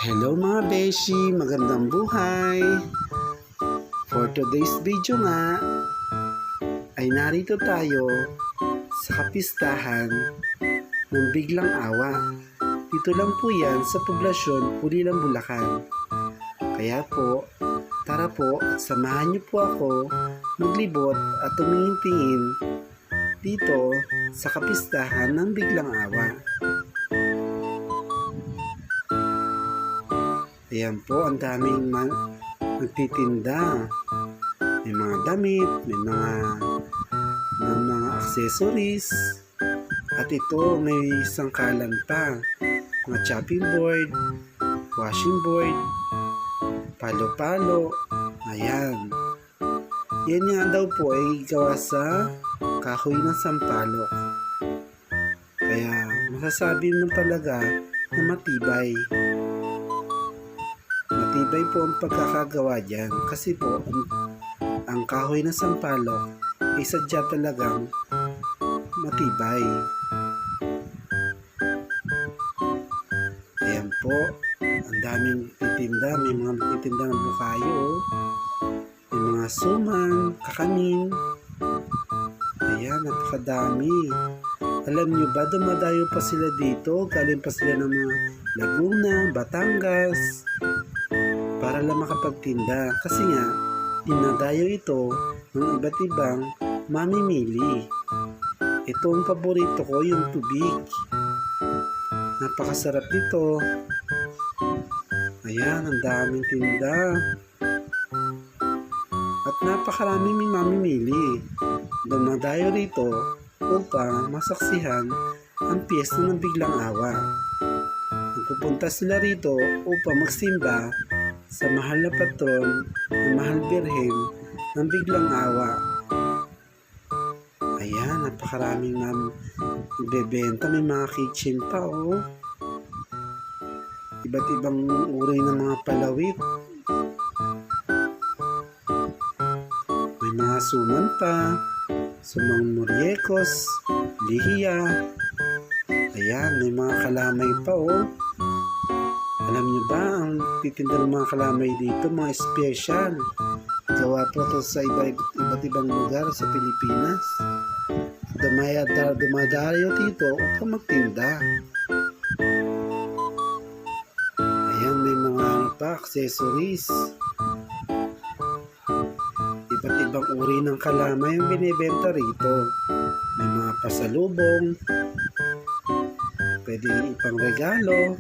Hello mga beshi, magandang buhay! For today's video nga, ay narito tayo sa kapistahan ng Biglang Awa. Dito lang po yan sa poblasyon Pulilan, Bulacan. Kaya po, tara po at samahan niyo po ako maglibot at tumingin-tingin dito sa kapistahan ng Biglang Awa. Ayan po, ang daming nagtitinda. May mga damit, may mga accessories. At ito, may sangkalan pa. Mga chopping board, washing board, palo-palo. Ayan. Yan nga daw po ay gawa sa kahoy ng sampalok. Kaya masasabi mo talaga na matibay. Matibay po ang pagkakagawa dyan kasi po ang kahoy ng sampalok ay sadya talagang matibay. Ayan po, ang daming titinda, may mga titinda ng bukayo, may mga suman, kakanin. Ayan, napakadami. Alam nyo ba, dumadayo pa sila dito, galing pa sila ng mga Laguna, Batangas, para lang makapagtinda. Kasi nga, dinadayo ito ng iba't ibang mamimili. Ito ang paborito ko, yung tubig. Napakasarap nito. Ayan, ang daming tinda. At napakaraming may mamimili. Dumadayo rito upang masaksihan ang piyesta ng Biglang Awa. Pupunta sila rito upang magsimba sa mahal na patron ng Mahal Birhen ng Biglang Awa. Ayan, napakaraming bebenta. May mga kitchen pa, oh. Iba't ibang uri ng mga palawit. May mga suman pa. Sumang muryekos, lihiya. Ayan, may mga kalamay pa, oh. Alam niyo ba, ang titinda ng mga kalamay dito, mga special. Gawa po ito sa iba't ibang lugar sa Pilipinas. Dumadayo dito upang magtinda. Ayan, may mga accessories. Iba't ibang uri ng kalamay ang binibenta rito. May mga pasalubong, pwede ipang regalo.